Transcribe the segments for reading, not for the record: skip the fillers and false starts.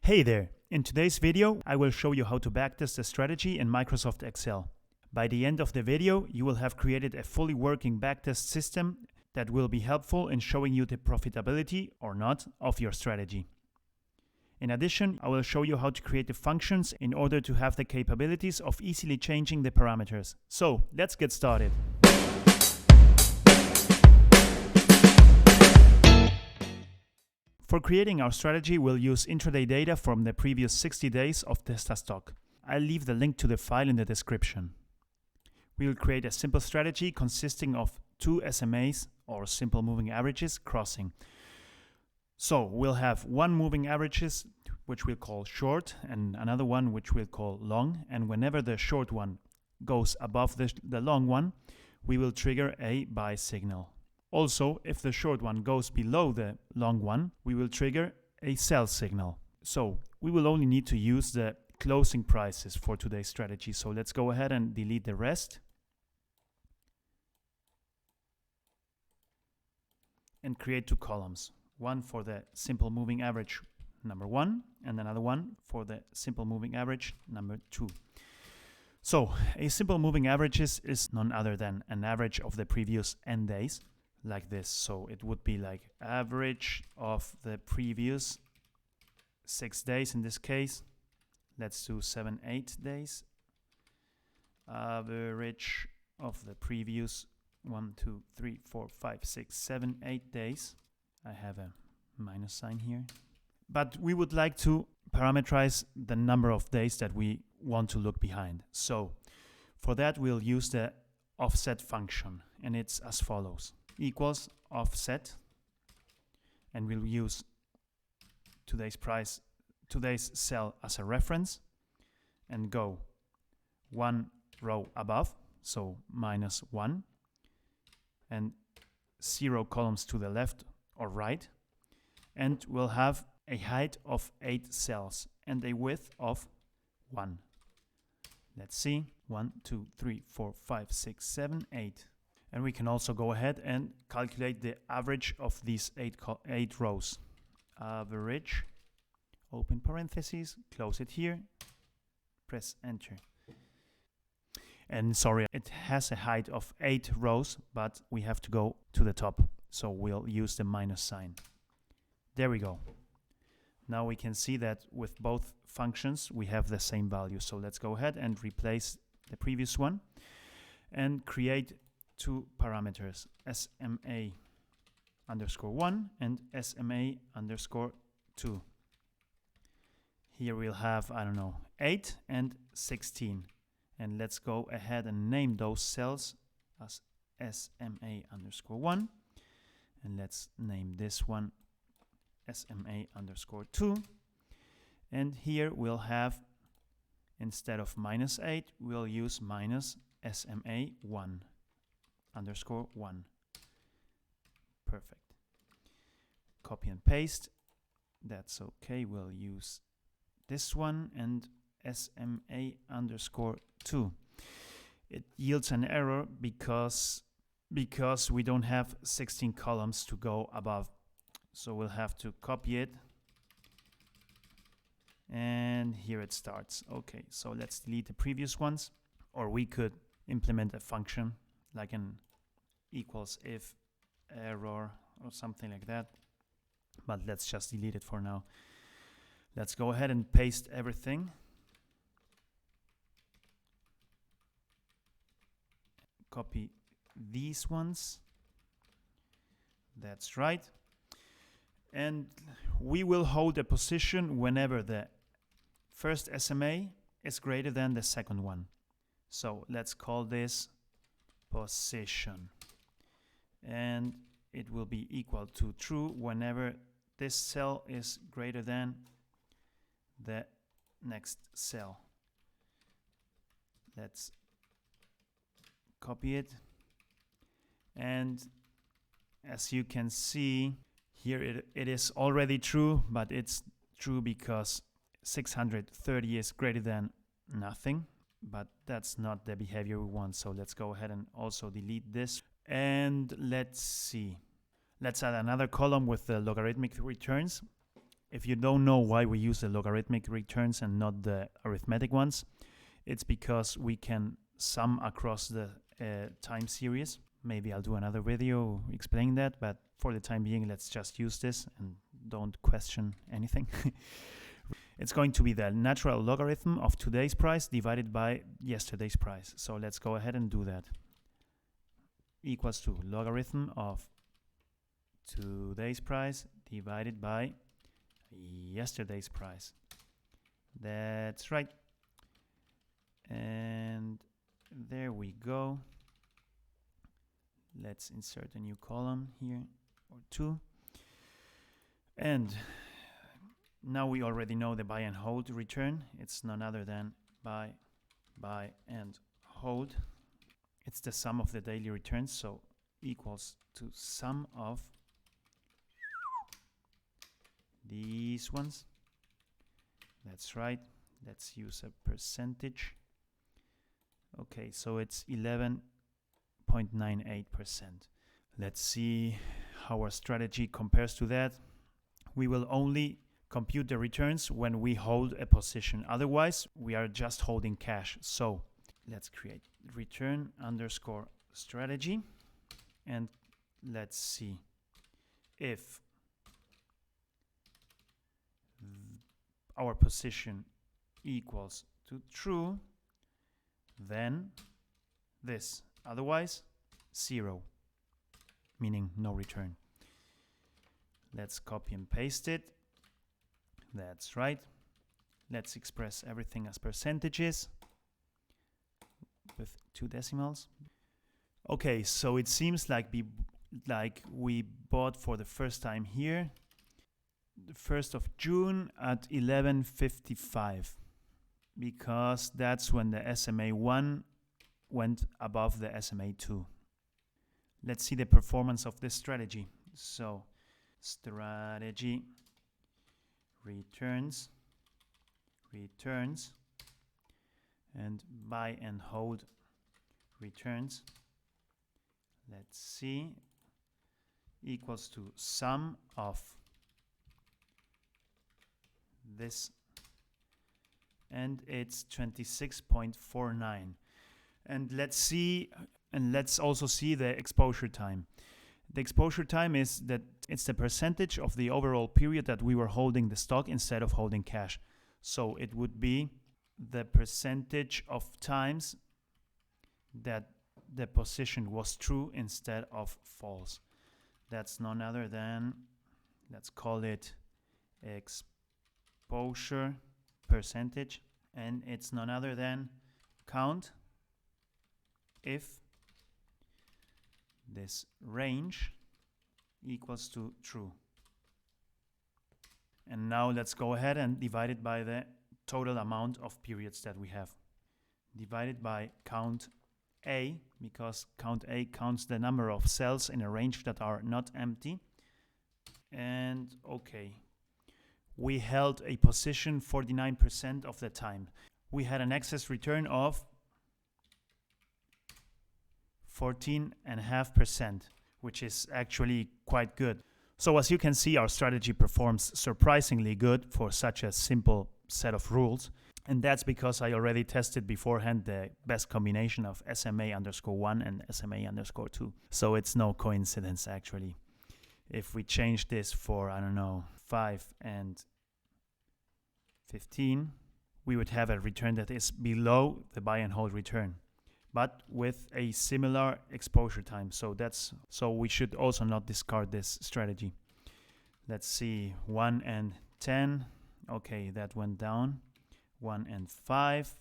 Hey there! In today's video, I will show you how to backtest a strategy in Microsoft Excel. By the end of the video, you will have created a fully working backtest system that will be helpful in showing you the profitability or not of your strategy. In addition, I will show you how to create the functions in order to have the capabilities of easily changing the parameters. So, let's get started. For creating our strategy, we'll use intraday data from the previous 60 days of Testa stock. I'll leave the link to the file in the description. We will create a simple strategy consisting of two SMAs, or simple moving averages, crossing. So we'll have one moving averages, which we'll call short, and another one which we'll call long, and whenever the short one goes above the long one, we will trigger a buy signal. Also, if the short one goes below the long one, we will trigger a sell signal. So we will only need to use the closing prices for today's strategy. So let's go ahead and delete the rest. And create two columns. One for the simple moving average number 1 and another one for the simple moving average number 2. So a simple moving average is none other than an average of the previous n days. Like this. So it would be like average of the previous 6 days in this case. Let's do 7, 8 days. Average of the previous 1, 2, 3, 4, 5, 6, 7, 8 days. I have a minus sign here. But we would like to parameterize the number of days that we want to look behind. So for that we'll use the offset function, and it's as follows. Equals offset, and we'll use today's cell as a reference and go one row above, so -1, and 0 columns to the left or right, and we'll have a height of 8 cells and a width of 1. Let's see, 1, 2, 3, 4, 5, 6, 7, 8. And we can also go ahead and calculate the average of these 8 rows. Average, open parentheses, close it here, press enter. And sorry, it has a height of 8 rows, but we have to go to the top. So we'll use the minus sign. There we go. Now we can see that with both functions, we have the same value. So let's go ahead and replace the previous one and create two parameters, SMA_1 and SMA_2. Here we'll have, 8 and 16. And let's go ahead and name those cells as SMA_1. And let's name this one SMA_2. And here we'll have, instead of -8, we'll use -SMA_1. Perfect. Copy and paste. That's okay. We'll use this one and SMA_2. It yields an error because we don't have 16 columns to go above. So we'll have to copy it. And here it starts. Okay, so let's delete the previous ones. Or we could implement a function like an equals if error or something like that, but let's just delete it for now. Let's go ahead and paste everything. Copy these ones. That's right. And we will hold a position whenever the first SMA is greater than the second one. So let's call this position, and it will be equal to true whenever this cell is greater than the next cell. Let's copy it, and as you can see here, it is already true, but it's true because 630 is greater than nothing. But that's not the behavior we want. So let's go ahead and also delete this. And let's see. Let's add another column with the logarithmic returns. If you don't know why we use the logarithmic returns and not the arithmetic ones, it's because we can sum across the time series. Maybe I'll do another video explaining that, but for the time being, let's just use this and don't question anything. It's going to be the natural logarithm of today's price divided by yesterday's price. So let's go ahead and do that. Equals to logarithm of today's price divided by yesterday's price. That's right. And there we go. Let's insert a new column here, or two. And now we already know the buy and hold return. It's none other than buy and hold. It's the sum of the daily returns, so equals to sum of these ones. That's right. Let's use a percentage. Okay, so it's 11.98%. Let's see how our strategy compares to that. We will only compute the returns when we hold a position. Otherwise, we are just holding cash. So let's create return underscore strategy. And let's see if our position equals to true, then this. Otherwise, 0, meaning no return. Let's copy and paste it. That's right. Let's express everything as percentages with 2 decimals. Okay, so it seems like we bought for the first time here the 1st of June at 11:55, because that's when the SMA1 went above the SMA2. Let's see the performance of this strategy. So strategy returns, and buy and hold returns. Let's see, equals to sum of this, and it's 26.49. And let's also see the exposure time. The exposure time is that it's the percentage of the overall period that we were holding the stock instead of holding cash. So it would be the percentage of times that the position was true instead of false. That's none other than, let's call it exposure percentage, and it's none other than count if this range equals to true. And now let's go ahead and divide it by the total amount of periods that we have. Divided by count A, because count A counts the number of cells in a range that are not empty. And okay, we held a position 49% of the time. We had an excess return of 14.5%, which is actually quite good. So as you can see, our strategy performs surprisingly good for such a simple set of rules. And that's because I already tested beforehand the best combination of SMA_1 and SMA_2. So it's no coincidence, actually. If we change this for, I don't know, 5 and 15, we would have a return that is below the buy and hold return, but with a similar exposure time. So we should also not discard this strategy. Let's see, 1 and 10. Okay, that went down. 1 and 5.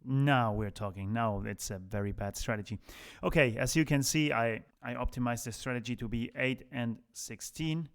Now we're talking. Now it's a very bad strategy. Okay, as you can see, I optimized the strategy to be 8 and 16,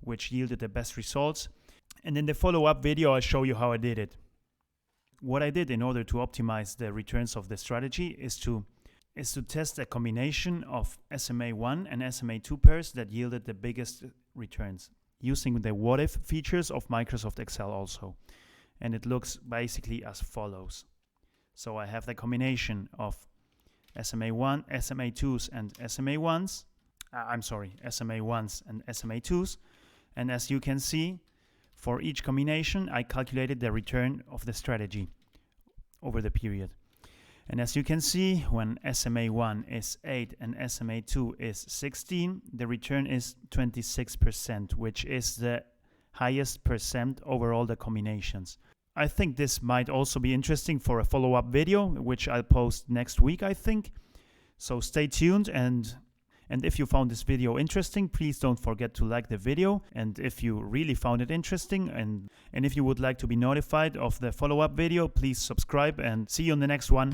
which yielded the best results. And in the follow-up video, I'll show you how I did it. What I did in order to optimize the returns of the strategy is to test a combination of SMA1 and SMA2 pairs that yielded the biggest returns, using the what if features of Microsoft Excel also. And it looks basically as follows. So I have the combination of SMA1, SMA2s and SMA1s. SMA1s and SMA2s. And as you can see, For each combination, I calculated the return of the strategy over the period. And as you can see, when SMA1 is 8 and SMA2 is 16, the return is 26%, which is the highest percent over all the combinations. I think this might also be interesting for a follow-up video, which I'll post next week, I think. So stay tuned, and if you found this video interesting, please don't forget to like the video. And if you really found it interesting, and if you would like to be notified of the follow-up video, please subscribe, and see you on the next one.